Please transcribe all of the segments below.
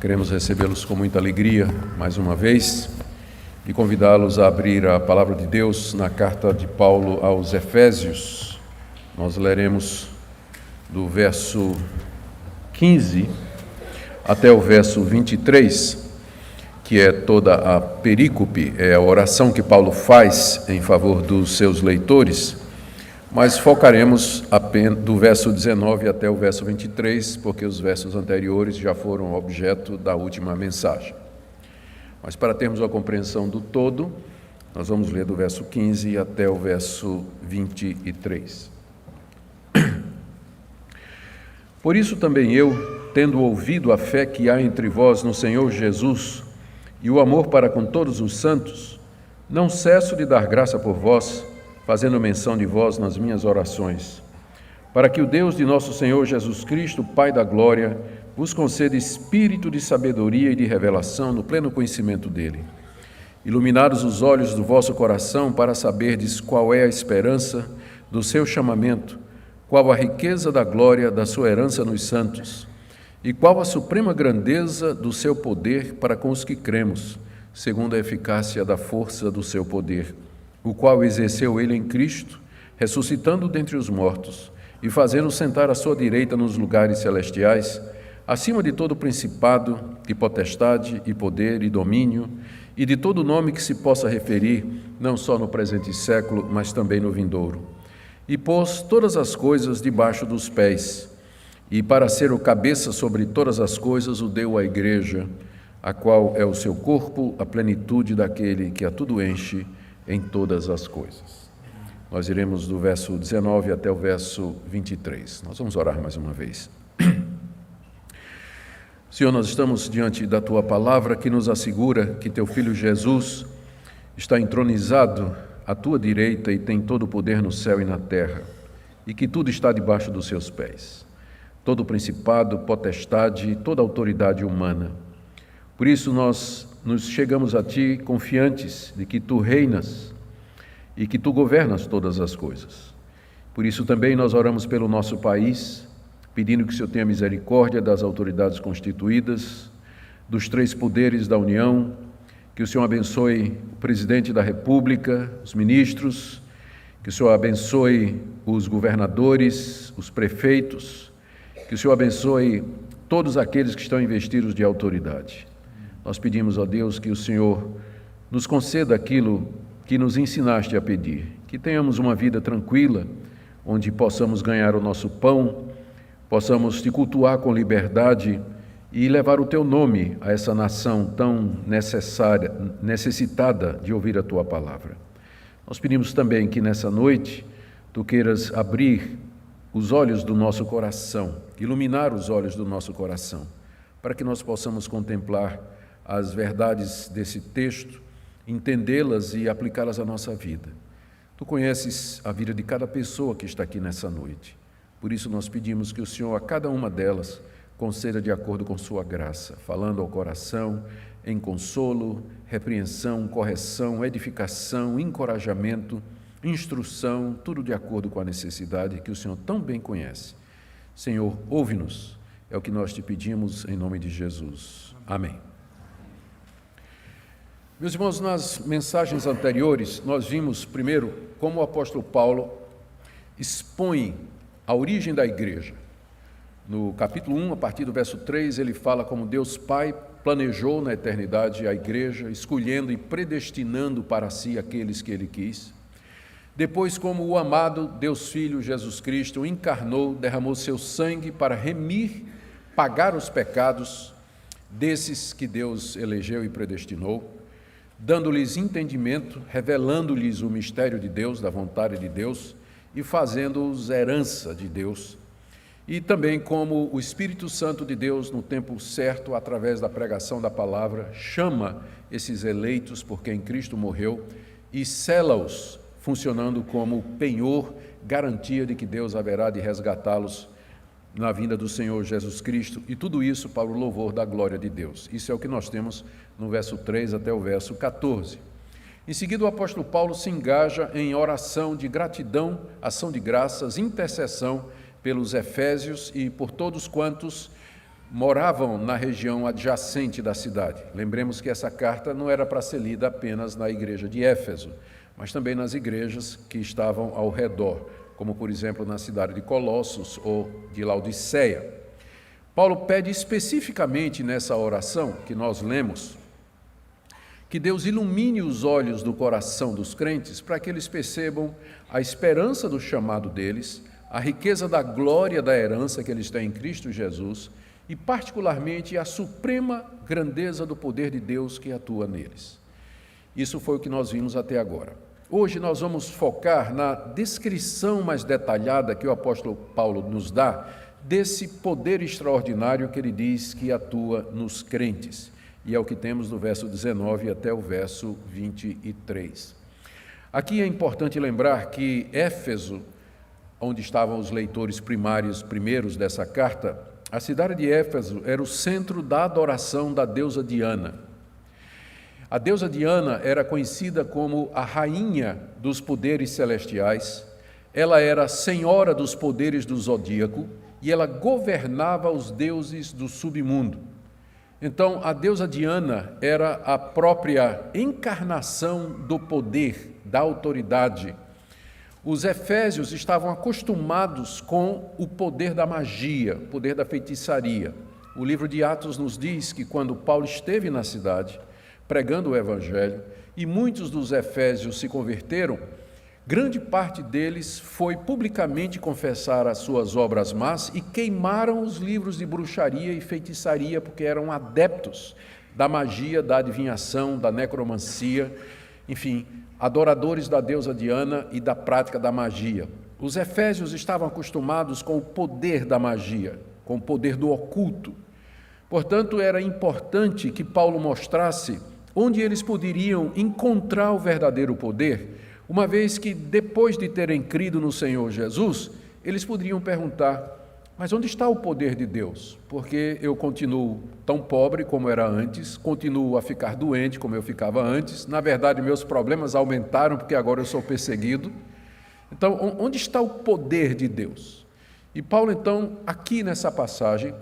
Queremos recebê-los com muita alegria, mais uma vez, e convidá-los a abrir a Palavra de Deus na carta de Paulo aos Efésios. Nós leremos do verso 15 até o verso 23, que é toda a perícope, é a oração que Paulo faz em favor dos seus leitores, mas focaremos apenas do verso 19 até o verso 23, porque os versos anteriores já foram objeto da última mensagem. Mas para termos a compreensão do todo, nós vamos ler do verso 15 até o verso 23. Por isso também eu, tendo ouvido a fé que há entre vós no Senhor Jesus e o amor para com todos os santos, não cesso de dar graça por vós, fazendo menção de vós nas minhas orações, para que o Deus de nosso Senhor Jesus Cristo, Pai da glória, vos conceda espírito de sabedoria e de revelação no pleno conhecimento dele. Iluminados os olhos do vosso coração para saberdes qual é a esperança do seu chamamento, qual a riqueza da glória da sua herança nos santos, e qual a suprema grandeza do seu poder para com os que cremos, segundo a eficácia da força do seu poder, o qual exerceu ele em Cristo, ressuscitando dentre os mortos e fazendo sentar à sua direita nos lugares celestiais, acima de todo principado e potestade e poder e domínio, e de todo nome que se possa referir, não só no presente século, mas também no vindouro. E pôs todas as coisas debaixo dos pés, e para ser o cabeça sobre todas as coisas o deu à igreja, a qual é o seu corpo, a plenitude daquele que a tudo enche em todas as coisas. Nós iremos do verso 19 até o verso 23. Nós vamos orar mais uma vez. Senhor, nós estamos diante da Tua palavra que nos assegura que Teu Filho Jesus está entronizado à Tua direita e tem todo o poder no céu e na terra, e que tudo está debaixo dos Seus pés, todo o principado, potestade e toda a autoridade humana. Por isso nós nos chegamos a Ti confiantes de que Tu reinas e que Tu governas todas as coisas. Por isso também nós oramos pelo nosso país, pedindo que o Senhor tenha misericórdia das autoridades constituídas, dos três poderes da União, que o Senhor abençoe o presidente da República, os ministros, que o Senhor abençoe os governadores, os prefeitos, que o Senhor abençoe todos aqueles que estão investidos de autoridade. Nós pedimos a Deus que o Senhor nos conceda aquilo que nos ensinaste a pedir, que tenhamos uma vida tranquila, onde possamos ganhar o nosso pão, possamos te cultuar com liberdade e levar o teu nome a essa nação tão necessitada de ouvir a tua palavra. Nós pedimos também que nessa noite tu queiras abrir os olhos do nosso coração, iluminar os olhos do nosso coração, para que nós possamos contemplar as verdades desse texto, entendê-las e aplicá-las à nossa vida. Tu conheces a vida de cada pessoa que está aqui nessa noite. Por isso nós pedimos que o Senhor, a cada uma delas, conceda de acordo com sua graça, falando ao coração, em consolo, repreensão, correção, edificação, encorajamento, instrução, tudo de acordo com a necessidade que o Senhor tão bem conhece. Senhor, ouve-nos, é o que nós te pedimos em nome de Jesus. Amém. Meus irmãos, nas mensagens anteriores, nós vimos primeiro como o apóstolo Paulo expõe a origem da igreja. No capítulo 1, a partir do verso 3, ele fala como Deus Pai planejou na eternidade a igreja, escolhendo e predestinando para si aqueles que ele quis. Depois, como o amado Deus Filho Jesus Cristo encarnou, derramou seu sangue para remir, pagar os pecados desses que Deus elegeu e predestinou, dando-lhes entendimento, revelando-lhes o mistério de Deus, da vontade de Deus, e fazendo-os herança de Deus. E também como o Espírito Santo de Deus, no tempo certo, através da pregação da palavra, chama esses eleitos por quem Cristo morreu e sela-os, funcionando como penhor, garantia de que Deus haverá de resgatá-los na vinda do Senhor Jesus Cristo, e tudo isso para o louvor da glória de Deus. Isso é o que nós temos no verso 3 até o verso 14. Em seguida, o apóstolo Paulo se engaja em oração de gratidão, ação de graças, intercessão pelos efésios e por todos quantos moravam na região adjacente da cidade. Lembremos que essa carta não era para ser lida apenas na igreja de Éfeso, mas também nas igrejas que estavam ao redor, como, por exemplo, na cidade de Colossos ou de Laodiceia. Paulo pede especificamente nessa oração que nós lemos que Deus ilumine os olhos do coração dos crentes para que eles percebam a esperança do chamado deles, a riqueza da glória da herança que eles têm em Cristo Jesus e, particularmente, a suprema grandeza do poder de Deus que atua neles. Isso foi o que nós vimos até agora. Hoje nós vamos focar na descrição mais detalhada que o apóstolo Paulo nos dá desse poder extraordinário que ele diz que atua nos crentes. E é o que temos do verso 19 até o verso 23. Aqui é importante lembrar que Éfeso, onde estavam os leitores primeiros dessa carta, a cidade de Éfeso era o centro da adoração da deusa Diana. A deusa Diana era conhecida como a rainha dos poderes celestiais, ela era senhora dos poderes do zodíaco e ela governava os deuses do submundo. Então, a deusa Diana era a própria encarnação do poder, da autoridade. Os efésios estavam acostumados com o poder da magia, o poder da feitiçaria. O livro de Atos nos diz que quando Paulo esteve na cidade, pregando o evangelho, e muitos dos efésios se converteram, grande parte deles foi publicamente confessar as suas obras más e queimaram os livros de bruxaria e feitiçaria, porque eram adeptos da magia, da adivinhação, da necromancia, enfim, adoradores da deusa Diana e da prática da magia. Os efésios estavam acostumados com o poder da magia, com o poder do oculto. Portanto, era importante que Paulo mostrasse onde eles poderiam encontrar o verdadeiro poder, uma vez que, depois de terem crido no Senhor Jesus, eles poderiam perguntar: mas onde está o poder de Deus? Porque eu continuo tão pobre como era antes, continuo a ficar doente como eu ficava antes, na verdade meus problemas aumentaram porque agora eu sou perseguido. Então, onde está o poder de Deus? E Paulo, então, aqui nessa passagem,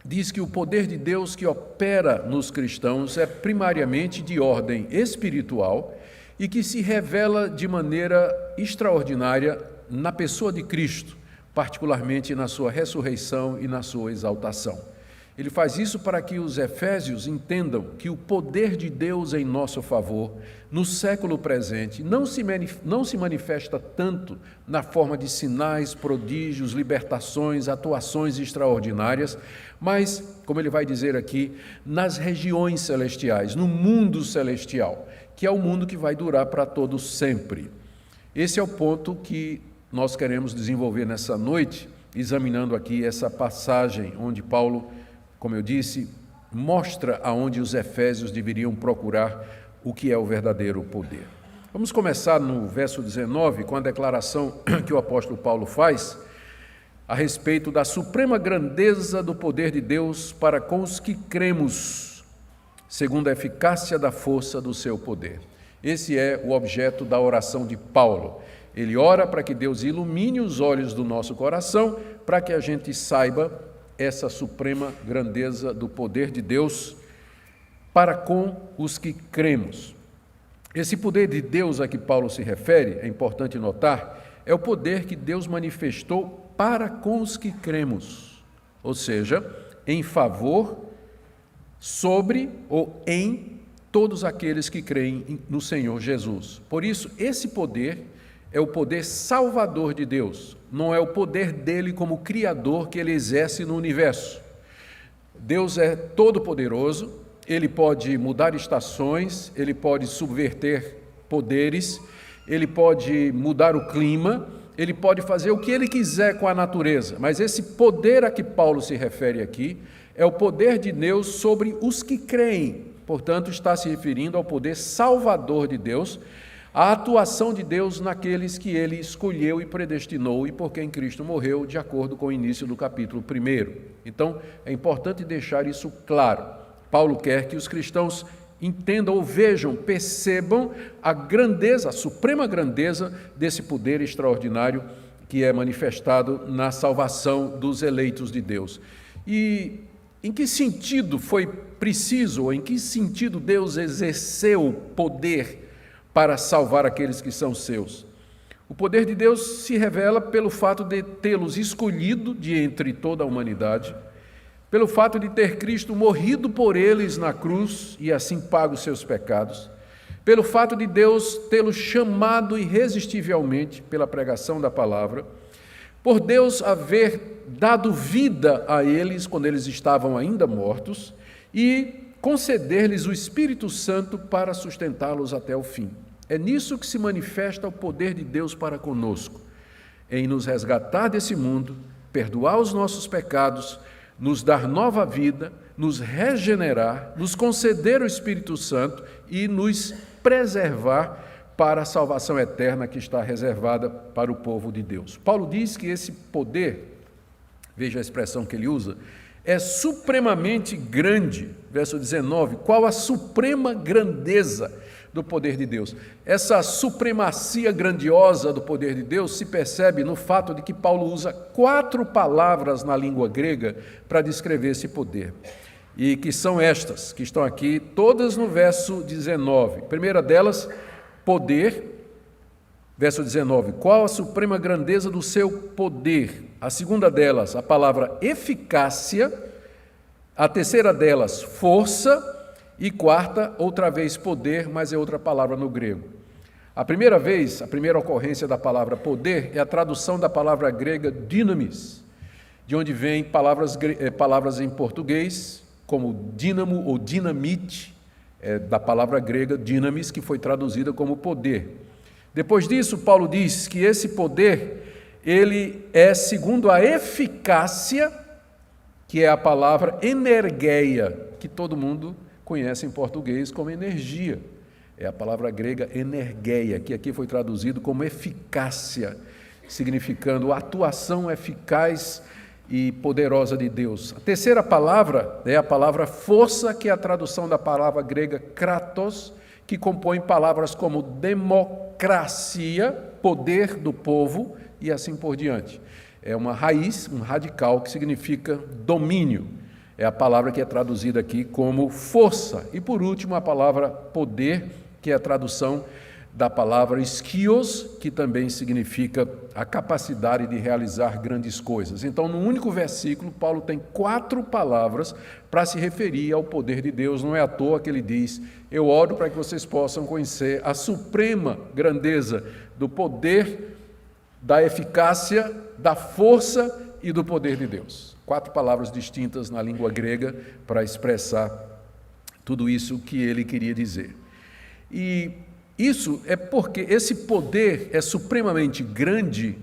diz que o poder de Deus que opera nos cristãos é primariamente de ordem espiritual e que se revela de maneira extraordinária na pessoa de Cristo, particularmente na sua ressurreição e na sua exaltação. Ele faz isso para que os efésios entendam que o poder de Deus em nosso favor, no século presente, não se manifesta tanto na forma de sinais, prodígios, libertações, atuações extraordinárias, mas, como ele vai dizer aqui, nas regiões celestiais, no mundo celestial, que é o mundo que vai durar para todo sempre. Esse é o ponto que nós queremos desenvolver nessa noite, examinando aqui essa passagem onde Paulo, como eu disse, mostra aonde os efésios deveriam procurar o que é o verdadeiro poder. Vamos começar no verso 19 com a declaração que o apóstolo Paulo faz a respeito da suprema grandeza do poder de Deus para com os que cremos, segundo a eficácia da força do seu poder. Esse é o objeto da oração de Paulo. Ele ora para que Deus ilumine os olhos do nosso coração, para que a gente saiba essa suprema grandeza do poder de Deus para com os que cremos. Esse poder de Deus a que Paulo se refere, é importante notar, é o poder que Deus manifestou para com os que cremos, ou seja, em favor, sobre ou em todos aqueles que creem no Senhor Jesus. Por isso, esse poder é o poder salvador de Deus, não é o poder dele como criador que ele exerce no universo. Deus é todo-poderoso, ele pode mudar estações, ele pode subverter poderes, ele pode mudar o clima, ele pode fazer o que ele quiser com a natureza, mas esse poder a que Paulo se refere aqui é o poder de Deus sobre os que creem. Portanto, está se referindo ao poder salvador de Deus, a atuação de Deus naqueles que ele escolheu e predestinou e por quem Cristo morreu, de acordo com o início do capítulo 1. Então, é importante deixar isso claro. Paulo quer que os cristãos entendam ou vejam, percebam a grandeza, a suprema grandeza desse poder extraordinário que é manifestado na salvação dos eleitos de Deus. E em que sentido foi preciso, ou em que sentido Deus exerceu poder para salvar aqueles que são seus? O poder de Deus se revela pelo fato de tê-los escolhido de entre toda a humanidade, pelo fato de ter Cristo morrido por eles na cruz e assim pago os seus pecados, pelo fato de Deus tê-los chamado irresistivelmente pela pregação da palavra, por Deus haver dado vida a eles quando eles estavam ainda mortos e conceder-lhes o Espírito Santo para sustentá-los até o fim. É nisso que se manifesta o poder de Deus para conosco, em nos resgatar desse mundo, perdoar os nossos pecados, nos dar nova vida, nos regenerar, nos conceder o Espírito Santo e nos preservar para a salvação eterna que está reservada para o povo de Deus. Paulo diz que esse poder, veja a expressão que ele usa, é supremamente grande. Verso 19, qual a suprema grandeza do poder de Deus? Essa supremacia grandiosa do poder de Deus se percebe no fato de que Paulo usa 4 palavras na língua grega para descrever esse poder. E que são estas, que estão aqui, todas no verso 19. A primeira delas, poder, verso 19, qual a suprema grandeza do seu poder? A segunda delas, a palavra eficácia. A terceira delas, força. E quarta, outra vez poder, mas é outra palavra no grego. A primeira vez, a primeira ocorrência da palavra poder é a tradução da palavra grega dynamis, de onde vem palavras em português, como dínamo ou dinamite, da palavra grega dynamis, que foi traduzida como poder. Depois disso, Paulo diz que esse poder, ele é segundo a eficácia, que é a palavra energeia, que todo mundo conhece em português como energia. É a palavra grega energeia, que aqui foi traduzido como eficácia, significando atuação eficaz e poderosa de Deus. A terceira palavra é a palavra força, que é a tradução da palavra grega kratos, que compõe palavras como democracia, poder do povo e assim por diante. É uma raiz, um radical que significa domínio. É a palavra que é traduzida aqui como força. E por último, a palavra poder, que é a tradução da palavra esquios, que também significa a capacidade de realizar grandes coisas. Então, no único versículo, Paulo tem 4 palavras para se referir ao poder de Deus. Não é à toa que ele diz: eu oro para que vocês possam conhecer a suprema grandeza do poder, da eficácia, da força e do poder de Deus. 4 palavras distintas na língua grega para expressar tudo isso que ele queria dizer. E isso é porque esse poder é supremamente grande,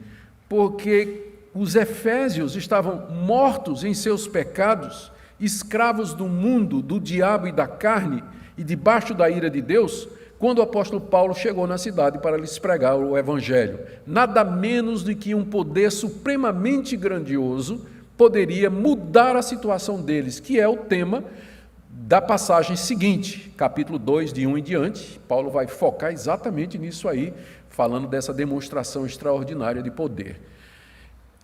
porque os efésios estavam mortos em seus pecados, escravos do mundo, do diabo e da carne, e debaixo da ira de Deus, quando o apóstolo Paulo chegou na cidade para lhes pregar o evangelho. Nada menos do que um poder supremamente grandioso poderia mudar a situação deles, que é o tema da passagem seguinte, capítulo 2, de 1 em diante. Paulo vai focar exatamente nisso aí, falando dessa demonstração extraordinária de poder.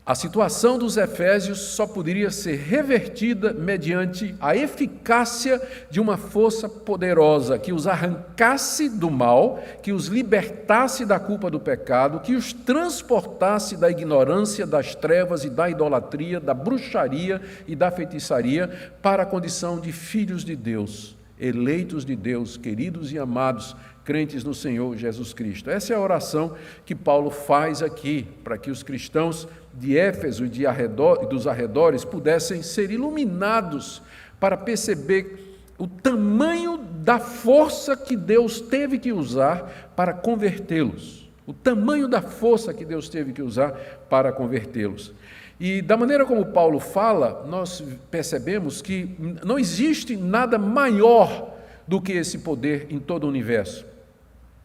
A situação dos efésios só poderia ser revertida mediante a eficácia de uma força poderosa que os arrancasse do mal, que os libertasse da culpa do pecado, que os transportasse da ignorância, das trevas e da idolatria, da bruxaria e da feitiçaria para a condição de filhos de Deus, eleitos de Deus, queridos e amados, crentes no Senhor Jesus Cristo. Essa é a oração que Paulo faz aqui, para que os cristãos de Éfeso e dos arredores pudessem ser iluminados para perceber o tamanho da força que Deus teve que usar para convertê-los. O tamanho da força que Deus teve que usar para convertê-los. E da maneira como Paulo fala, nós percebemos que não existe nada maior do que esse poder em todo o universo.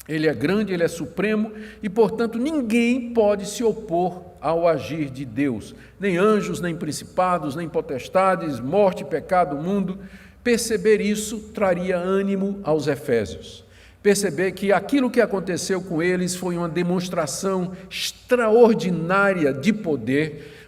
Ele é grande, ele é supremo e, portanto, ninguém pode se opor ao agir de Deus. Nem anjos, nem principados, nem potestades, morte, pecado, mundo. Perceber isso traria ânimo aos efésios. Perceber que aquilo que aconteceu com eles foi uma demonstração extraordinária de poder,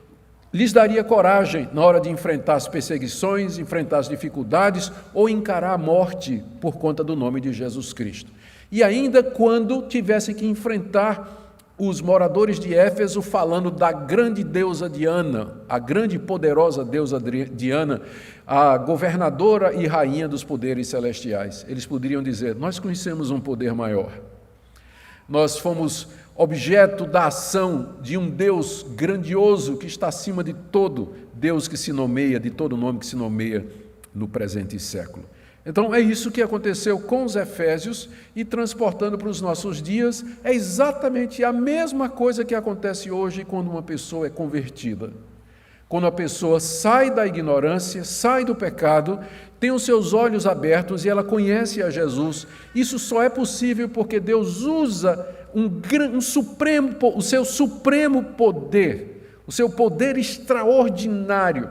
lhes daria coragem na hora de enfrentar as perseguições, enfrentar as dificuldades ou encarar a morte por conta do nome de Jesus Cristo. E ainda quando tivessem que enfrentar os moradores de Éfeso falando da grande deusa Diana, a grande e poderosa deusa Diana, a governadora e rainha dos poderes celestiais. Eles poderiam dizer: nós conhecemos um poder maior. Nós fomos objeto da ação de um Deus grandioso que está acima de todo Deus que se nomeia, de todo nome que se nomeia no presente século. Então é isso que aconteceu com os efésios e transportando para os nossos dias, é exatamente a mesma coisa que acontece hoje quando uma pessoa é convertida. Quando a pessoa sai da ignorância, sai do pecado, tem os seus olhos abertos e ela conhece a Jesus. Isso só é possível porque Deus usa o seu supremo poder, o seu poder extraordinário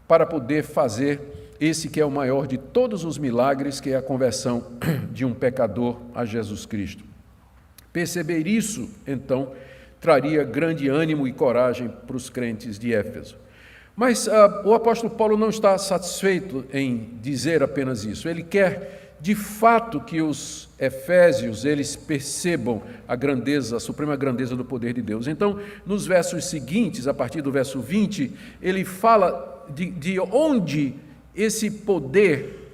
para poder fazer esse que é o maior de todos os milagres, que é a conversão de um pecador a Jesus Cristo. Perceber isso, então, traria grande ânimo e coragem para os crentes de Éfeso. Mas o apóstolo Paulo não está satisfeito em dizer apenas isso. Ele quer, de fato, que os efésios eles percebam a grandeza, a suprema grandeza do poder de Deus. Então, nos versos seguintes, a partir do verso 20, ele fala de onde esse poder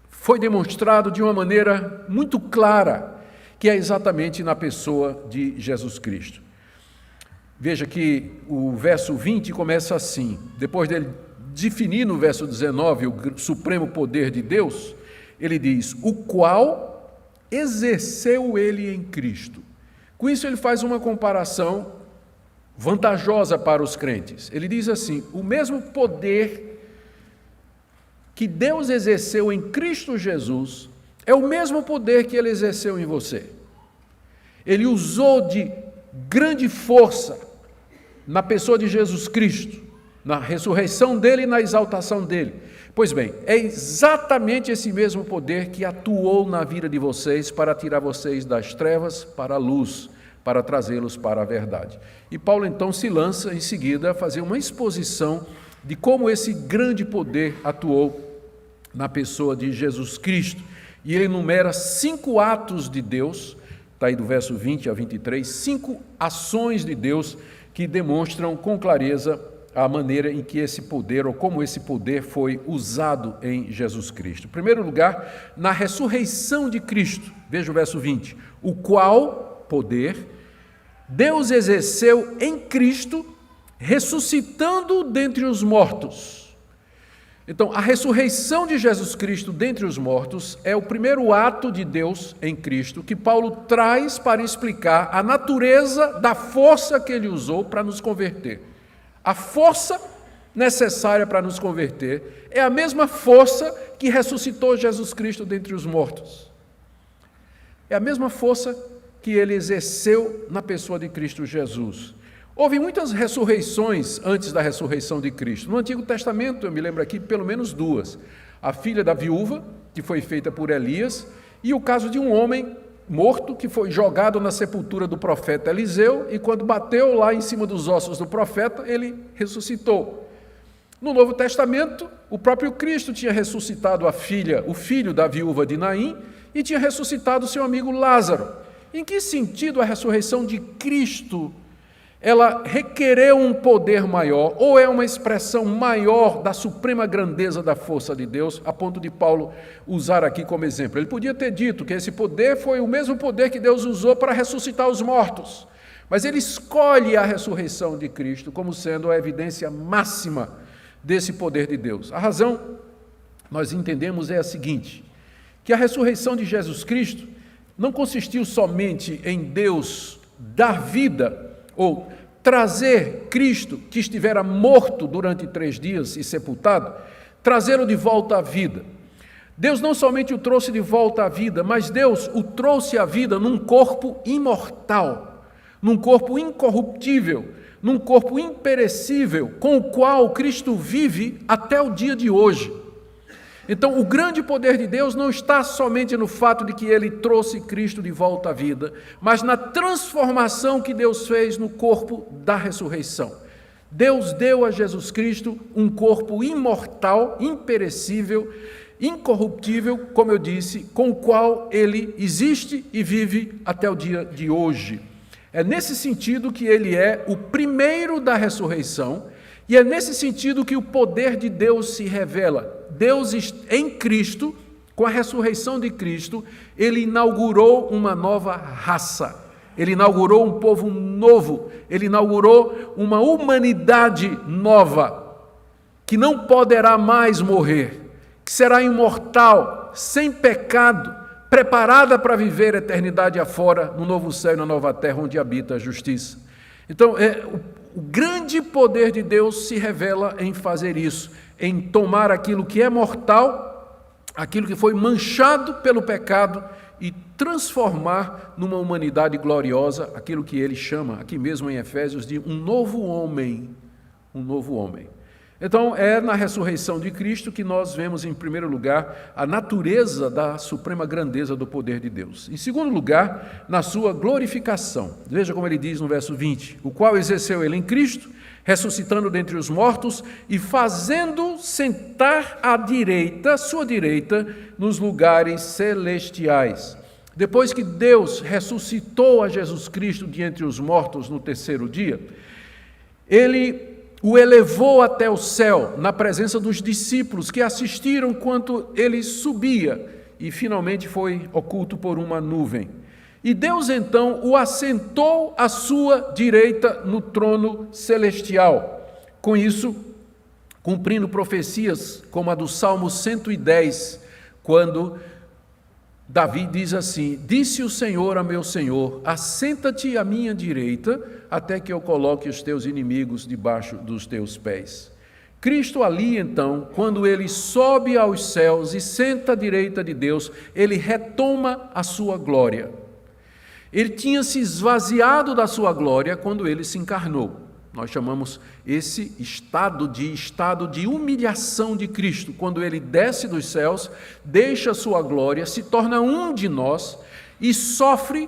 foi demonstrado de uma maneira muito clara, que é exatamente na pessoa de Jesus Cristo. Veja que o verso 20 começa assim, depois dele definir no verso 19 o supremo poder de Deus, ele diz: o qual exerceu ele em Cristo. Com isso ele faz uma comparação vantajosa para os crentes. Ele diz assim: o mesmo poder que Deus exerceu em Cristo Jesus é o mesmo poder que Ele exerceu em você. Ele usou de grande força na pessoa de Jesus Cristo, na ressurreição dEle e na exaltação dEle. Pois bem, é exatamente esse mesmo poder que atuou na vida de vocês para tirar vocês das trevas para a luz, para trazê-los para a verdade. E Paulo então se lança em seguida a fazer uma exposição de como esse grande poder atuou na pessoa de Jesus Cristo. E ele enumera 5 atos de Deus, está aí do verso 20 a 23, 5 ações de Deus que demonstram com clareza a maneira em que esse poder, ou como esse poder foi usado em Jesus Cristo. Em primeiro lugar, na ressurreição de Cristo, veja o verso 20, o qual poder Deus exerceu em Cristo, ressuscitando dentre os mortos. Então, a ressurreição de Jesus Cristo dentre os mortos é o primeiro ato de Deus em Cristo que Paulo traz para explicar a natureza da força que ele usou para nos converter. A força necessária para nos converter é a mesma força que ressuscitou Jesus Cristo dentre os mortos. É a mesma força que ele exerceu na pessoa de Cristo Jesus. Houve muitas ressurreições antes da ressurreição de Cristo. No Antigo Testamento, eu me lembro aqui, pelo menos 2. A filha da viúva, que foi feita por Elias, e o caso de um homem morto que foi jogado na sepultura do profeta Eliseu, e quando bateu lá em cima dos ossos do profeta, ele ressuscitou. No Novo Testamento, o próprio Cristo tinha ressuscitado o filho da viúva de Naim, e tinha ressuscitado seu amigo Lázaro. Em que sentido a ressurreição de Cristo ela requereu um poder maior, ou é uma expressão maior da suprema grandeza da força de Deus, a ponto de Paulo usar aqui como exemplo? Ele podia ter dito que esse poder foi o mesmo poder que Deus usou para ressuscitar os mortos, mas ele escolhe a ressurreição de Cristo como sendo a evidência máxima desse poder de Deus. A razão, nós entendemos, é a seguinte, que a ressurreição de Jesus Cristo não consistiu somente em Deus dar vida, ou trazer Cristo, que estivera morto durante 3 dias e sepultado, trazê-lo de volta à vida. Deus não somente o trouxe de volta à vida, mas Deus o trouxe à vida num corpo imortal, num corpo incorruptível, num corpo imperecível, com o qual Cristo vive até o dia de hoje. Então, o grande poder de Deus não está somente no fato de que Ele trouxe Cristo de volta à vida, mas na transformação que Deus fez no corpo da ressurreição. Deus deu a Jesus Cristo um corpo imortal, imperecível, incorruptível, como eu disse, com o qual ele existe e vive até o dia de hoje. É nesse sentido que ele é o primeiro da ressurreição, e é nesse sentido que o poder de Deus se revela. Deus, em Cristo, com a ressurreição de Cristo, ele inaugurou uma nova raça, ele inaugurou um povo novo, ele inaugurou uma humanidade nova, que não poderá mais morrer, que será imortal, sem pecado, preparada para viver a eternidade afora, no novo céu e na nova terra, onde habita a justiça. Então, o grande poder de Deus se revela em fazer isso, em tomar aquilo que é mortal, aquilo que foi manchado pelo pecado, e transformar numa humanidade gloriosa aquilo que ele chama, aqui mesmo em Efésios, de um novo homem. Um novo homem. Então, é na ressurreição de Cristo que nós vemos, em primeiro lugar, a natureza da suprema grandeza do poder de Deus. Em segundo lugar, na sua glorificação. Veja como ele diz no verso 20: o qual exerceu ele em Cristo, ressuscitando dentre os mortos e fazendo sentar à direita, sua direita, nos lugares celestiais. Depois que Deus ressuscitou a Jesus Cristo de entre os mortos no terceiro dia, ele o elevou até o céu, na presença dos discípulos que assistiram enquanto ele subia e finalmente foi oculto por uma nuvem. E Deus então o assentou à sua direita no trono celestial. Com isso, cumprindo profecias como a do Salmo 110, quando Davi diz assim: disse o Senhor a meu Senhor, assenta-te à minha direita, até que eu coloque os teus inimigos debaixo dos teus pés. Cristo ali, então, quando ele sobe aos céus e senta à direita de Deus, ele retoma a sua glória. Ele tinha se esvaziado da sua glória quando ele se encarnou. Nós chamamos esse estado de humilhação de Cristo, quando ele desce dos céus, deixa a sua glória, se torna um de nós e sofre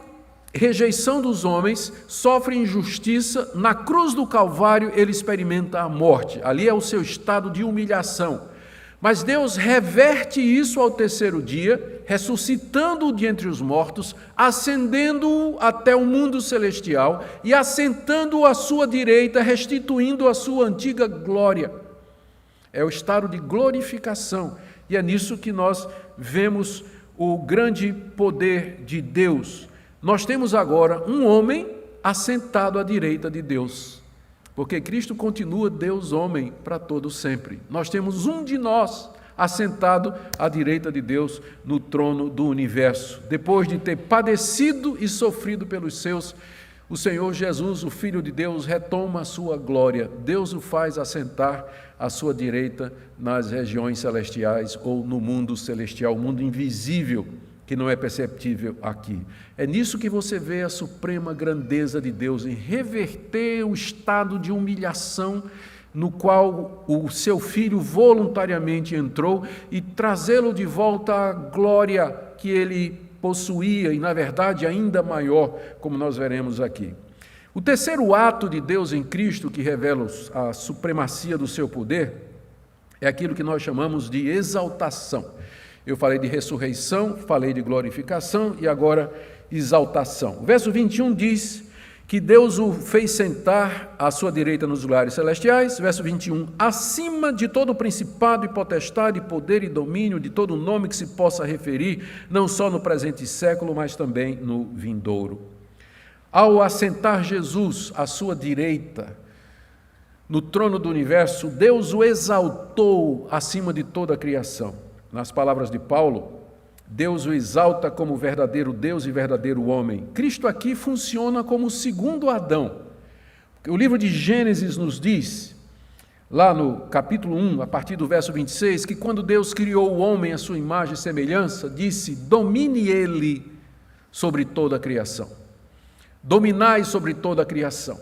rejeição dos homens, sofre injustiça. Na cruz do Calvário ele experimenta a morte. Ali é o seu estado de humilhação. Mas Deus reverte isso ao terceiro dia, ressuscitando-o de entre os mortos, ascendendo-o até o mundo celestial e assentando-o à sua direita, restituindo a sua antiga glória. É o estado de glorificação, e é nisso que nós vemos o grande poder de Deus. Nós temos agora um homem assentado à direita de Deus, porque Cristo continua Deus homem para todo sempre. Nós temos um de nós assentado à direita de Deus no trono do universo. Depois de ter padecido e sofrido pelos seus, o Senhor Jesus, o Filho de Deus, retoma a sua glória. Deus o faz assentar à sua direita nas regiões celestiais ou no mundo celestial, o mundo invisível, que não é perceptível aqui. É nisso que você vê a suprema grandeza de Deus, em reverter o estado de humilhação no qual o seu Filho voluntariamente entrou e trazê-lo de volta à glória que ele possuía, e na verdade ainda maior, como nós veremos aqui. O terceiro ato de Deus em Cristo, que revela a supremacia do seu poder, é aquilo que nós chamamos de exaltação. Eu falei de ressurreição, falei de glorificação e agora exaltação. O verso 21 diz que Deus o fez sentar à sua direita nos lugares celestiais. Verso 21, acima de todo principado e potestade, poder e domínio, de todo nome que se possa referir, não só no presente século, mas também no vindouro. Ao assentar Jesus à sua direita, no trono do universo, Deus o exaltou acima de toda a criação. Nas palavras de Paulo, Deus o exalta como verdadeiro Deus e verdadeiro homem. Cristo aqui funciona como o segundo Adão. O livro de Gênesis nos diz, lá no capítulo 1, a partir do verso 26, que quando Deus criou o homem à sua imagem e semelhança, disse: domine ele sobre toda a criação. Dominai sobre toda a criação.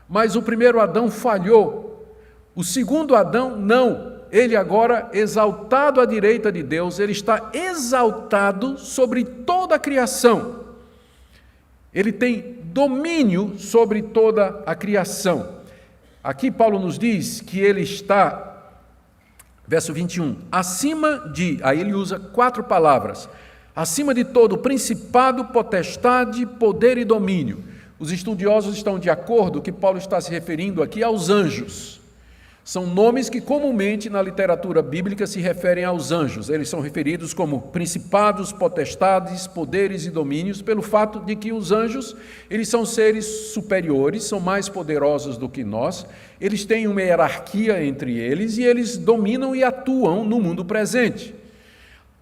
Mas o primeiro Adão falhou. O segundo Adão, não. Ele agora, exaltado à direita de Deus, ele está exaltado sobre toda a criação. Ele tem domínio sobre toda a criação. Aqui Paulo nos diz que ele está, verso 21, acima de, aí ele usa 4 palavras, acima de todo principado, potestade, poder e domínio. Os estudiosos estão de acordo que Paulo está se referindo aqui aos anjos. São nomes que comumente na literatura bíblica se referem aos anjos. Eles são referidos como principados, potestades, poderes e domínios, pelo fato de que os anjos, eles são seres superiores, são mais poderosos do que nós, eles têm uma hierarquia entre eles e eles dominam e atuam no mundo presente.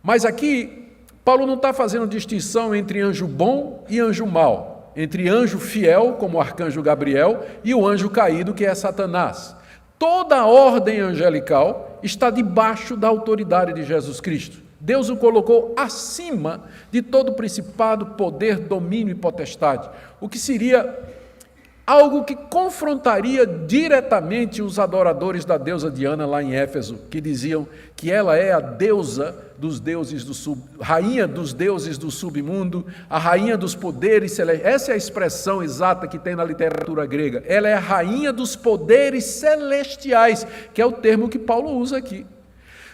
Mas aqui, Paulo não está fazendo distinção entre anjo bom e anjo mau, entre anjo fiel, como o arcanjo Gabriel, e o anjo caído, que é Satanás. Toda a ordem angelical está debaixo da autoridade de Jesus Cristo. Deus o colocou acima de todo principado, poder, domínio e potestade, o que seria algo que confrontaria diretamente os adoradores da deusa Diana lá em Éfeso, que diziam que ela é a deusa dos deuses rainha dos deuses do submundo, a rainha dos poderes celestiais. Essa é a expressão exata que tem na literatura grega. Ela é a rainha dos poderes celestiais, que é o termo que Paulo usa aqui.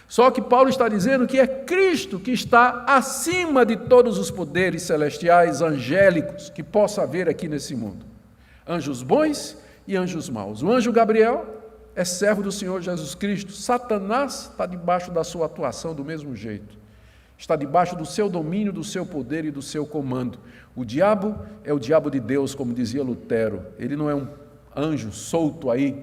Só que Paulo está dizendo que é Cristo que está acima de todos os poderes celestiais, angélicos, que possa haver aqui nesse mundo. Anjos bons e anjos maus. O anjo Gabriel é servo do Senhor Jesus Cristo. Satanás está debaixo da sua atuação do mesmo jeito. Está debaixo do seu domínio, do seu poder e do seu comando. O diabo é o diabo de Deus, como dizia Lutero. Ele não é um anjo solto aí,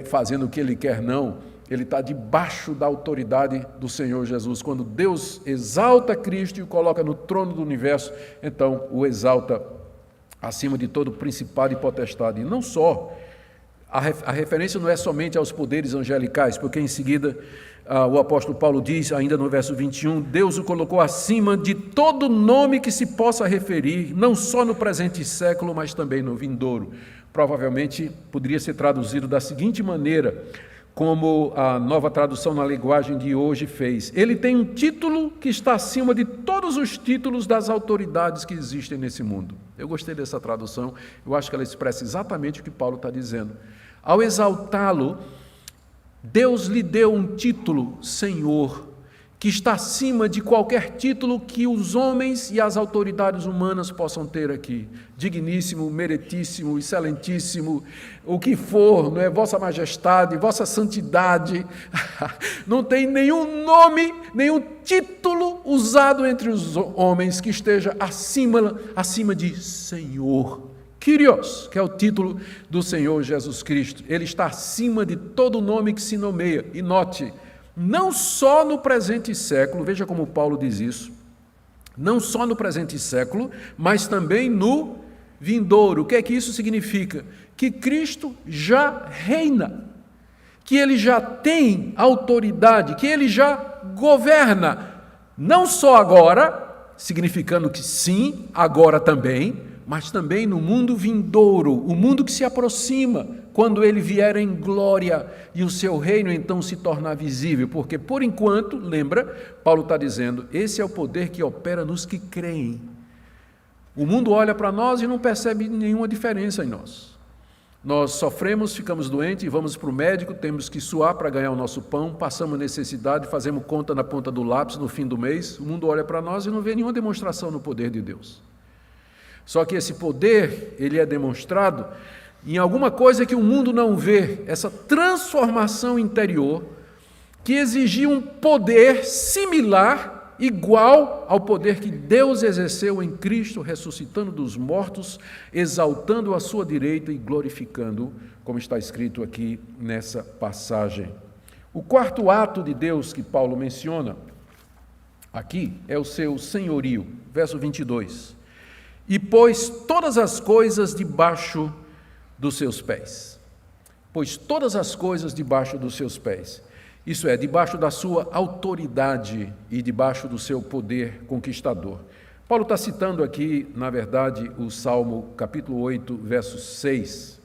fazendo o que ele quer, não. Ele está debaixo da autoridade do Senhor Jesus. Quando Deus exalta Cristo e o coloca no trono do universo, então o exalta acima de todo principado e potestade. E não só, a referência não é somente aos poderes angelicais, porque em seguida o apóstolo Paulo diz, ainda no verso 21, Deus o colocou acima de todo nome que se possa referir, não só no presente século, mas também no vindouro. Provavelmente poderia ser traduzido da seguinte maneira, como a Nova Tradução na Linguagem de hoje fez. Ele tem um título que está acima de todos os títulos das autoridades que existem nesse mundo. Eu gostei dessa tradução, eu acho que ela expressa exatamente o que Paulo está dizendo. Ao exaltá-lo, Deus lhe deu um título, Senhor, que está acima de qualquer título que os homens e as autoridades humanas possam ter aqui. Digníssimo, meritíssimo, excelentíssimo, o que for, não é? Vossa Majestade, Vossa Santidade. Não tem nenhum nome, nenhum título usado entre os homens que esteja acima de Senhor. Kyrios, que é o título do Senhor Jesus Cristo. Ele está acima de todo nome que se nomeia. E note, não só no presente século, veja como Paulo diz isso, não só no presente século, mas também no vindouro. O que é que isso significa? Que Cristo já reina, que Ele já tem autoridade, que Ele já governa, não só agora, significando que sim, agora também, mas também no mundo vindouro, o mundo que se aproxima, quando Ele vier em glória e o seu reino então se tornar visível, porque por enquanto, lembra, Paulo está dizendo, esse é o poder que opera nos que creem. O mundo olha para nós e não percebe nenhuma diferença em nós. Nós sofremos, ficamos doentes, vamos para o médico, temos que suar para ganhar o nosso pão, passamos necessidade, fazemos conta na ponta do lápis no fim do mês, o mundo olha para nós e não vê nenhuma demonstração no poder de Deus. Só que esse poder, ele é demonstrado em alguma coisa que o mundo não vê, essa transformação interior que exigia um poder similar, igual ao poder que Deus exerceu em Cristo, ressuscitando dos mortos, exaltando a sua direita e glorificando, como está escrito aqui nessa passagem. O quarto ato de Deus que Paulo menciona aqui é o seu senhorio, verso 22. E pôs todas as coisas debaixo dos seus pés. Pôs todas as coisas debaixo dos seus pés. Isso é, debaixo da sua autoridade e debaixo do seu poder conquistador. Paulo está citando aqui, na verdade, o Salmo capítulo 8, verso 6.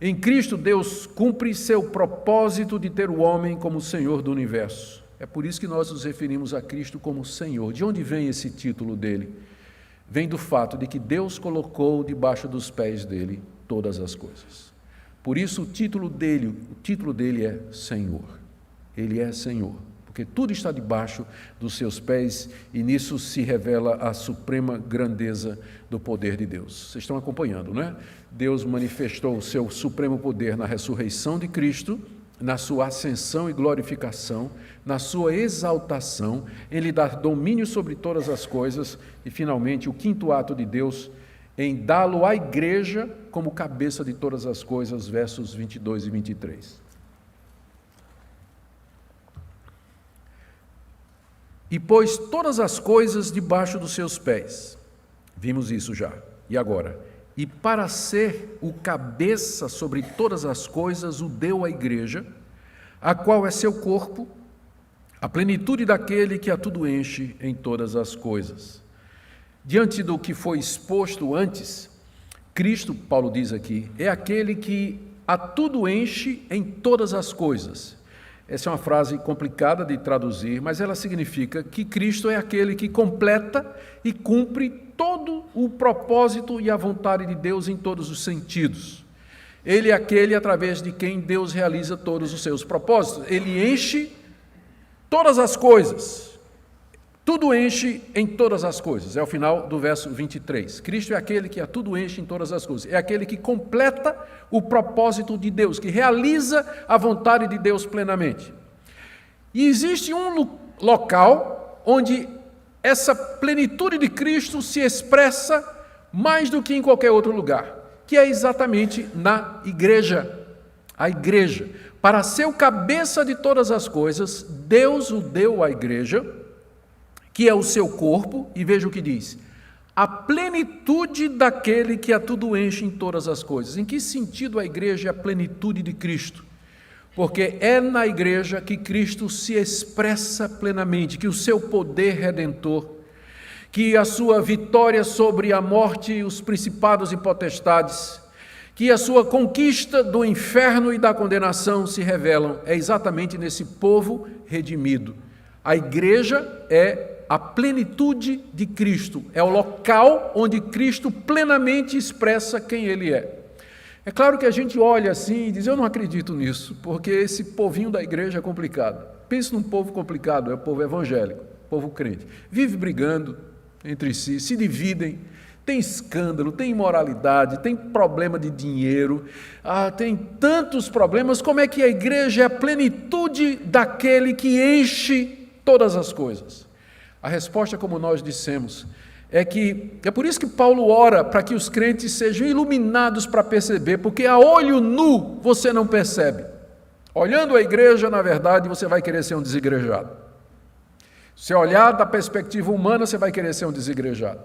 Em Cristo, Deus cumpre seu propósito de ter o homem como Senhor do universo. É por isso que nós nos referimos a Cristo como Senhor. De onde vem esse título dele? Vem do fato de que Deus colocou debaixo dos pés dele todas as coisas. Por isso o título dele é Senhor. Ele é Senhor, porque tudo está debaixo dos seus pés e nisso se revela a suprema grandeza do poder de Deus. Vocês estão acompanhando, não é? Deus manifestou o seu supremo poder na ressurreição de Cristo, na sua ascensão e glorificação, na sua exaltação, em lhe dar domínio sobre todas as coisas e, finalmente, o quinto ato de Deus em dá-lo à igreja como cabeça de todas as coisas, versos 22 e 23. E pôs todas as coisas debaixo dos seus pés. Vimos isso já. E agora? E para ser o cabeça sobre todas as coisas, o deu à igreja, a qual é seu corpo, a plenitude daquele que a tudo enche em todas as coisas. Diante do que foi exposto antes, Cristo, Paulo diz aqui, é aquele que a tudo enche em todas as coisas. Essa é uma frase complicada de traduzir, mas ela significa que Cristo é aquele que completa e cumpre todo o propósito e a vontade de Deus em todos os sentidos. Ele é aquele através de quem Deus realiza todos os seus propósitos. Ele enche todas as coisas. Tudo enche em todas as coisas. É o final do verso 23. Cristo é aquele que a tudo enche em todas as coisas. É aquele que completa o propósito de Deus, que realiza a vontade de Deus plenamente. E existe um local onde essa plenitude de Cristo se expressa mais do que em qualquer outro lugar, que é exatamente na igreja. A igreja. Para ser o cabeça de todas as coisas, Deus o deu à igreja, que é o seu corpo, e veja o que diz, a plenitude daquele que a tudo enche em todas as coisas. Em que sentido a igreja é a plenitude de Cristo? Porque é na igreja que Cristo se expressa plenamente, que o seu poder redentor, que a sua vitória sobre a morte e os principados e potestades, que a sua conquista do inferno e da condenação se revelam, é exatamente nesse povo redimido. A igreja é a plenitude de Cristo, é o local onde Cristo plenamente expressa quem Ele é. É claro que a gente olha assim e diz, eu não acredito nisso, porque esse povinho da igreja é complicado. Pense num povo complicado, é o povo evangélico, povo crente. Vive brigando entre si, se dividem, tem escândalo, tem imoralidade, tem problema de dinheiro, tem tantos problemas. Como é que a igreja é a plenitude daquele que enche todas as coisas? A resposta, como nós dissemos, é por isso que Paulo ora para que os crentes sejam iluminados para perceber, porque a olho nu você não percebe. Olhando a igreja, na verdade, você vai querer ser um desigrejado. Se olhar da perspectiva humana, você vai querer ser um desigrejado.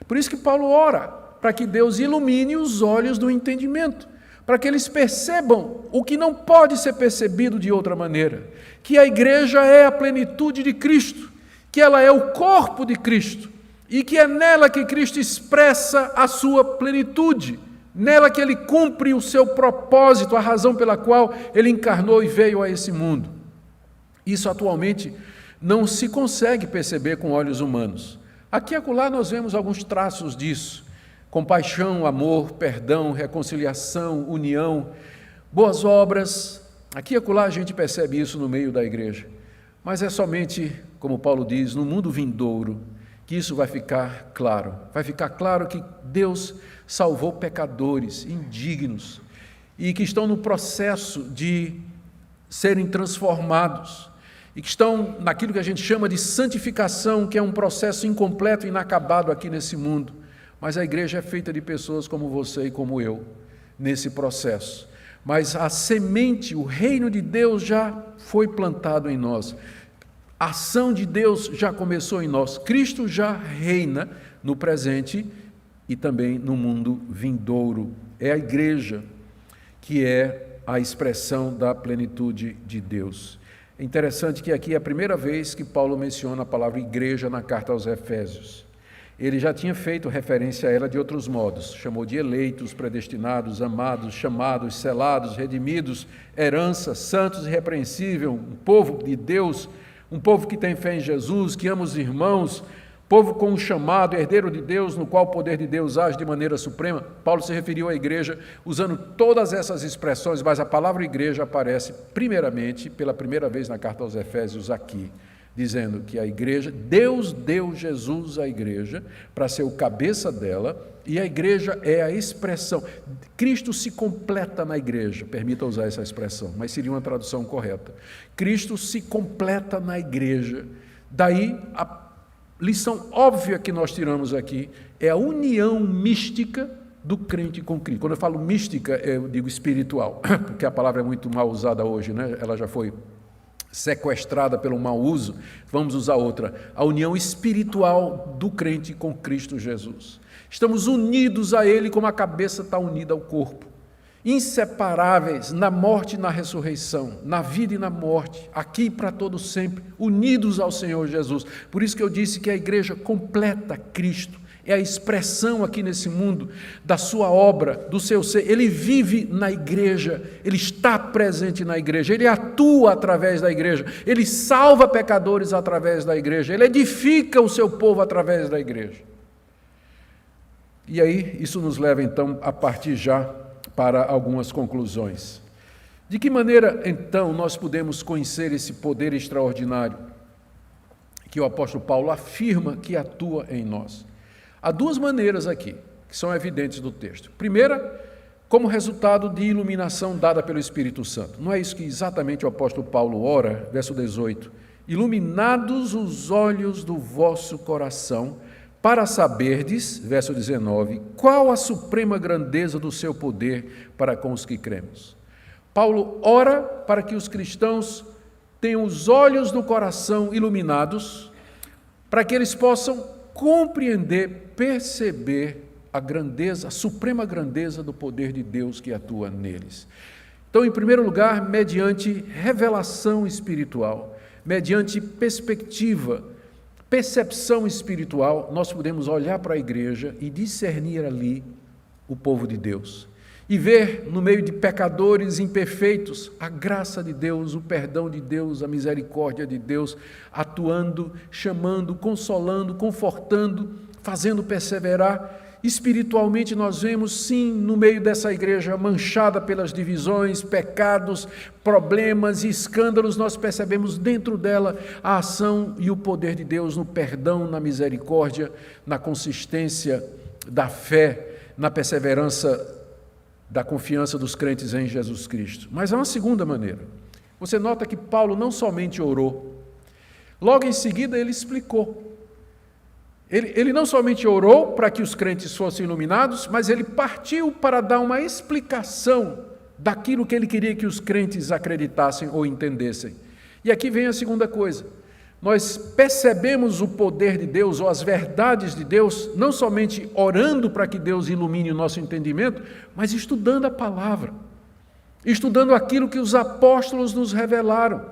Por isso que Paulo ora para que Deus ilumine os olhos do entendimento, para que eles percebam o que não pode ser percebido de outra maneira, que a igreja é a plenitude de Cristo, que ela é o corpo de Cristo e que é nela que Cristo expressa a sua plenitude, nela que Ele cumpre o seu propósito, a razão pela qual Ele encarnou e veio a esse mundo. Isso atualmente não se consegue perceber com olhos humanos. Aqui e acolá nós vemos alguns traços disso: compaixão, amor, perdão, reconciliação, união, boas obras. Aqui e acolá a gente percebe isso no meio da igreja. Mas é somente, como Paulo diz, no mundo vindouro, que isso vai ficar claro. Vai ficar claro que Deus salvou pecadores, indignos, e que estão no processo de serem transformados, e que estão naquilo que a gente chama de santificação, que é um processo incompleto e inacabado aqui nesse mundo. Mas a igreja é feita de pessoas como você e como eu, nesse processo. Mas a semente, o reino de Deus já foi plantado em nós. A ação de Deus já começou em nós. Cristo já reina no presente e também no mundo vindouro. É a igreja que é a expressão da plenitude de Deus. É interessante que aqui é a primeira vez que Paulo menciona a palavra igreja na carta aos Efésios. Ele já tinha feito referência a ela de outros modos. Chamou de eleitos, predestinados, amados, chamados, selados, redimidos, herança, santos e irrepreensível, um povo de Deus, um povo que tem fé em Jesus, que ama os irmãos, povo com um chamado, herdeiro de Deus, no qual o poder de Deus age de maneira suprema. Paulo se referiu à igreja usando todas essas expressões, mas a palavra igreja aparece primeiramente, pela primeira vez na carta aos Efésios aqui, dizendo que a igreja, Deus deu Jesus à igreja para ser o cabeça dela, e a igreja é a expressão. Cristo se completa na igreja, permita usar essa expressão, mas seria uma tradução correta. Cristo se completa na igreja. Daí a lição óbvia que nós tiramos aqui é a união mística do crente com Cristo. Quando eu falo mística, eu digo espiritual, porque a palavra é muito mal usada hoje, né? Ela já foi sequestrada pelo mau uso. Vamos usar outra. A união espiritual do crente com Cristo Jesus. Estamos unidos a Ele como a cabeça está unida ao corpo. Inseparáveis na morte e na ressurreição, na vida e na morte, aqui para todo sempre, unidos ao Senhor Jesus. Por isso que eu disse que a igreja completa Cristo, é a expressão aqui nesse mundo da sua obra, do seu ser. Ele vive na igreja, ele está presente na igreja, ele atua através da igreja, ele salva pecadores através da igreja, ele edifica o seu povo através da igreja. E aí, isso nos leva então a partir já para algumas conclusões. De que maneira, então, nós podemos conhecer esse poder extraordinário que o apóstolo Paulo afirma que atua em nós? Há duas maneiras aqui, que são evidentes do texto. Primeira, como resultado de iluminação dada pelo Espírito Santo. Não é isso que exatamente o apóstolo Paulo ora, verso 18? Iluminados os olhos do vosso coração, para saberdes, verso 19, qual a suprema grandeza do seu poder para com os que cremos. Paulo ora para que os cristãos tenham os olhos do coração iluminados, para que eles possam compreender, perceber a grandeza, a suprema grandeza do poder de Deus que atua neles. Então, em primeiro lugar, mediante revelação espiritual, mediante perspectiva, percepção espiritual, nós podemos olhar para a igreja e discernir ali o povo de Deus. E ver no meio de pecadores imperfeitos a graça de Deus, o perdão de Deus, a misericórdia de Deus, atuando, chamando, consolando, confortando, fazendo perseverar. Espiritualmente nós vemos, sim, no meio dessa igreja manchada pelas divisões, pecados, problemas e escândalos, nós percebemos dentro dela a ação e o poder de Deus no perdão, na misericórdia, na consistência da fé, na perseverança da confiança dos crentes em Jesus Cristo. Mas há uma segunda maneira. Você nota que Paulo não somente orou, logo em seguida ele explicou. Ele não somente orou para que os crentes fossem iluminados, mas ele partiu para dar uma explicação daquilo que ele queria que os crentes acreditassem ou entendessem. E aqui vem a segunda coisa. Nós percebemos o poder de Deus ou as verdades de Deus, não somente orando para que Deus ilumine o nosso entendimento, mas estudando a palavra, estudando aquilo que os apóstolos nos revelaram,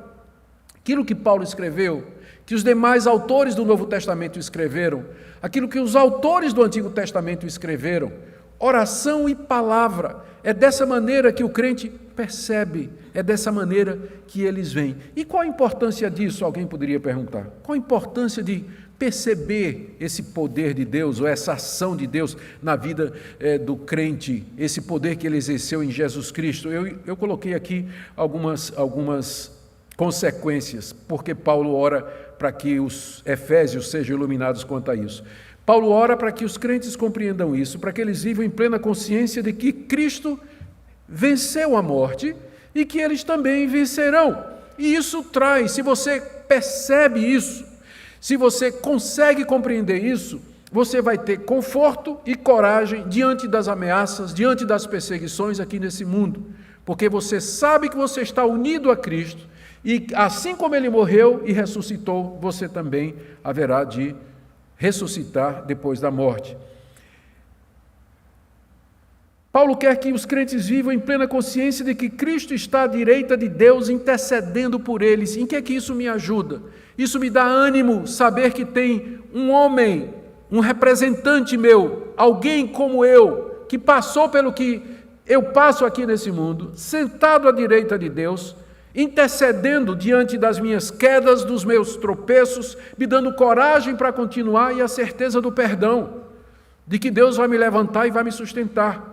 aquilo que Paulo escreveu, que os demais autores do Novo Testamento escreveram, aquilo que os autores do Antigo Testamento escreveram, oração e palavra. É dessa maneira que o crente percebe, é dessa maneira que eles veem. E qual a importância disso? Alguém poderia perguntar. Qual a importância de perceber esse poder de Deus, ou essa ação de Deus na vida do crente, esse poder que ele exerceu em Jesus Cristo? Eu coloquei aqui algumas consequências, porque Paulo ora para que os efésios sejam iluminados quanto a isso. Paulo ora para que os crentes compreendam isso, para que eles vivam em plena consciência de que Cristo venceu a morte e que eles também vencerão. E isso traz, se você percebe isso, se você consegue compreender isso, você vai ter conforto e coragem diante das ameaças, diante das perseguições aqui nesse mundo, porque você sabe que você está unido a Cristo e assim como ele morreu e ressuscitou, você também haverá de ressuscitar depois da morte. Paulo quer que os crentes vivam em plena consciência de que Cristo está à direita de Deus intercedendo por eles. Em que é que isso me ajuda? Isso me dá ânimo saber que tem um homem, um representante meu, alguém como eu, que passou pelo que eu passo aqui nesse mundo, sentado à direita de Deus, intercedendo diante das minhas quedas, dos meus tropeços, me dando coragem para continuar e a certeza do perdão, de que Deus vai me levantar e vai me sustentar.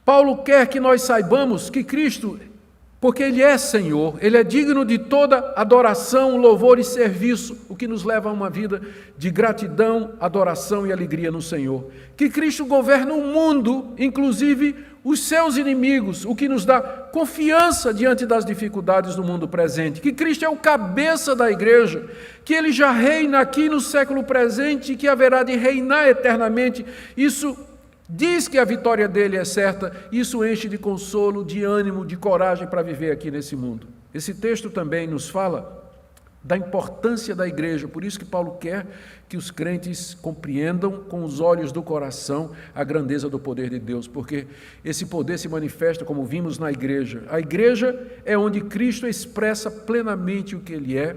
Paulo quer que nós saibamos que Cristo, porque Ele é Senhor, Ele é digno de toda adoração, louvor e serviço, o que nos leva a uma vida de gratidão, adoração e alegria no Senhor. Que Cristo governa o mundo, inclusive os seus inimigos, o que nos dá confiança diante das dificuldades do mundo presente. Que Cristo é o cabeça da igreja, que Ele já reina aqui no século presente e que haverá de reinar eternamente. Isso diz que a vitória dele é certa, isso enche de consolo, de ânimo, de coragem para viver aqui nesse mundo. Esse texto também nos fala da importância da igreja, por isso que Paulo quer que os crentes compreendam com os olhos do coração a grandeza do poder de Deus, porque esse poder se manifesta, como vimos, na igreja. A igreja é onde Cristo expressa plenamente o que Ele é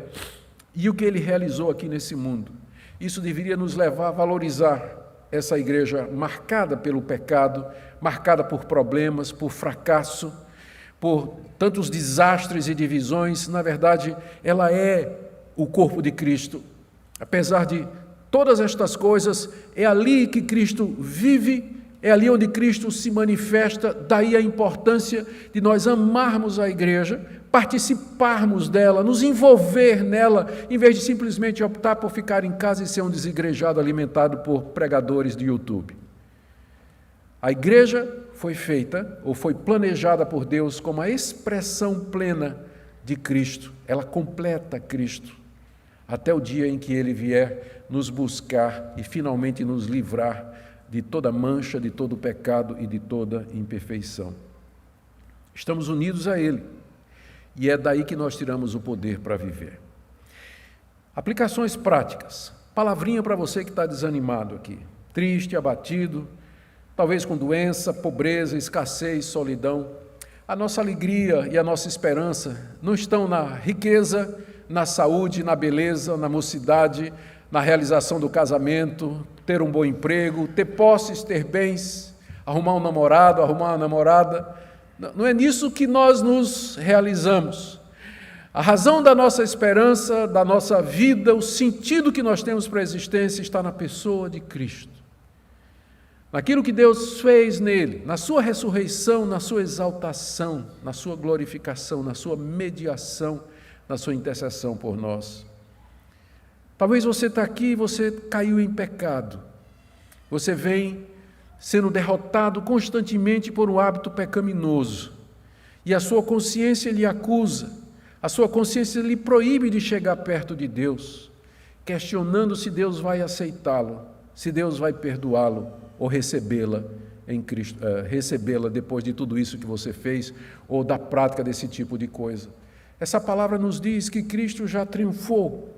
e o que Ele realizou aqui nesse mundo. Isso deveria nos levar a valorizar essa igreja marcada pelo pecado, marcada por problemas, por fracasso, por tantos desastres e divisões. Na verdade, ela é o corpo de Cristo. Apesar de todas estas coisas, é ali que Cristo vive, é ali onde Cristo se manifesta. Daí a importância de nós amarmos a igreja, participarmos dela, nos envolver nela, em vez de simplesmente optar por ficar em casa e ser um desigrejado alimentado por pregadores de YouTube. A igreja foi feita, ou foi planejada por Deus como a expressão plena de Cristo. Ela completa Cristo, até o dia em que Ele vier nos buscar e finalmente nos livrar de toda mancha, de todo pecado e de toda imperfeição. Estamos unidos a Ele, e é daí que nós tiramos o poder para viver. Aplicações práticas. Palavrinha para você que está desanimado aqui, triste, abatido, talvez com doença, pobreza, escassez, solidão. A nossa alegria e a nossa esperança não estão na riqueza, na saúde, na beleza, na mocidade, na realização do casamento, ter um bom emprego, ter posses, ter bens, arrumar um namorado, arrumar uma namorada. Não é nisso que nós nos realizamos. A razão da nossa esperança, da nossa vida, o sentido que nós temos para a existência está na pessoa de Cristo. Naquilo que Deus fez nele, na sua ressurreição, na sua exaltação, na sua glorificação, na sua mediação, na sua intercessão por nós. Talvez você está aqui e você caiu em pecado. Você vem sendo derrotado constantemente por um hábito pecaminoso. E a sua consciência lhe acusa, a sua consciência lhe proíbe de chegar perto de Deus, questionando se Deus vai aceitá-lo, se Deus vai perdoá-lo ou recebê-la em Cristo, recebê-la depois de tudo isso que você fez ou da prática desse tipo de coisa. Essa palavra nos diz que Cristo já triunfou,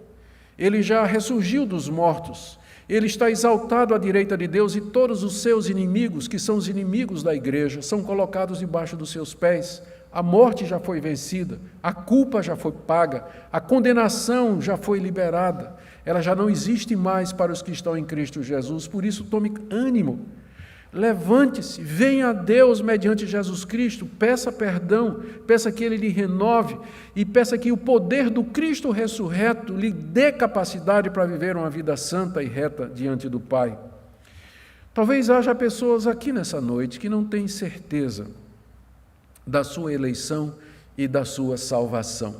Ele já ressurgiu dos mortos, Ele está exaltado à direita de Deus e todos os seus inimigos, que são os inimigos da igreja, são colocados debaixo dos seus pés. A morte já foi vencida, a culpa já foi paga, a condenação já foi liberada, ela já não existe mais para os que estão em Cristo Jesus. Por isso, tome ânimo, levante-se, venha a Deus mediante Jesus Cristo, peça perdão, peça que Ele lhe renove e peça que o poder do Cristo ressurreto lhe dê capacidade para viver uma vida santa e reta diante do Pai. Talvez haja pessoas aqui nessa noite que não têm certeza da sua eleição e da sua salvação.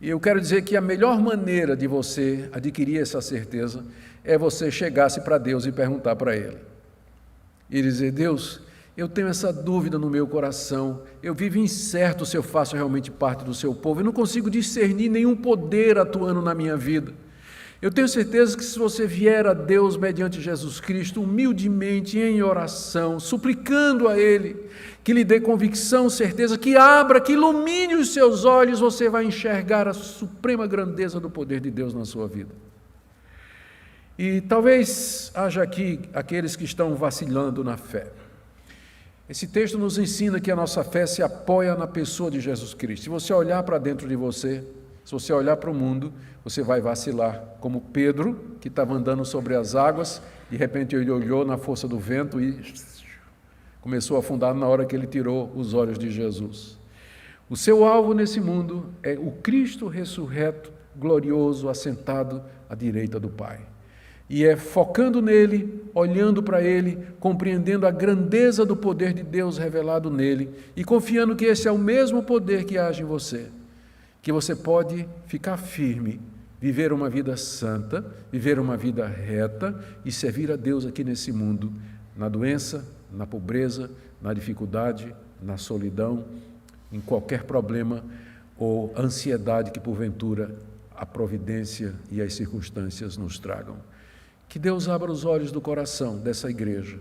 E eu quero dizer que a melhor maneira de você adquirir essa certeza é você chegar-se para Deus e perguntar para Ele. E dizer: Deus, eu tenho essa dúvida no meu coração, eu vivo incerto se eu faço realmente parte do seu povo, eu não consigo discernir nenhum poder atuando na minha vida. Eu tenho certeza que se você vier a Deus mediante Jesus Cristo, humildemente, em oração, suplicando a Ele, que lhe dê convicção, certeza, que abra, que ilumine os seus olhos, você vai enxergar a suprema grandeza do poder de Deus na sua vida. E talvez haja aqui aqueles que estão vacilando na fé. Esse texto nos ensina que a nossa fé se apoia na pessoa de Jesus Cristo. Se você olhar para dentro de você, se você olhar para o mundo, você vai vacilar, como Pedro, que estava andando sobre as águas, de repente ele olhou na força do vento e começou a afundar na hora que ele tirou os olhos de Jesus. O seu alvo nesse mundo é o Cristo ressurreto, glorioso, assentado à direita do Pai. E é focando nele, olhando para ele, compreendendo a grandeza do poder de Deus revelado nele e confiando que esse é o mesmo poder que age em você, que você pode ficar firme, viver uma vida santa, viver uma vida reta e servir a Deus aqui nesse mundo, na doença, na pobreza, na dificuldade, na solidão, em qualquer problema ou ansiedade que porventura a providência e as circunstâncias nos tragam. Que Deus abra os olhos do coração dessa igreja,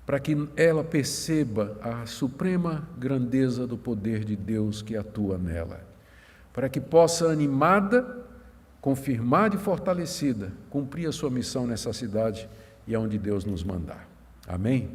para que ela perceba a suprema grandeza do poder de Deus que atua nela, para que possa, animada, confirmada e fortalecida, cumprir a sua missão nessa cidade e aonde Deus nos mandar. Amém?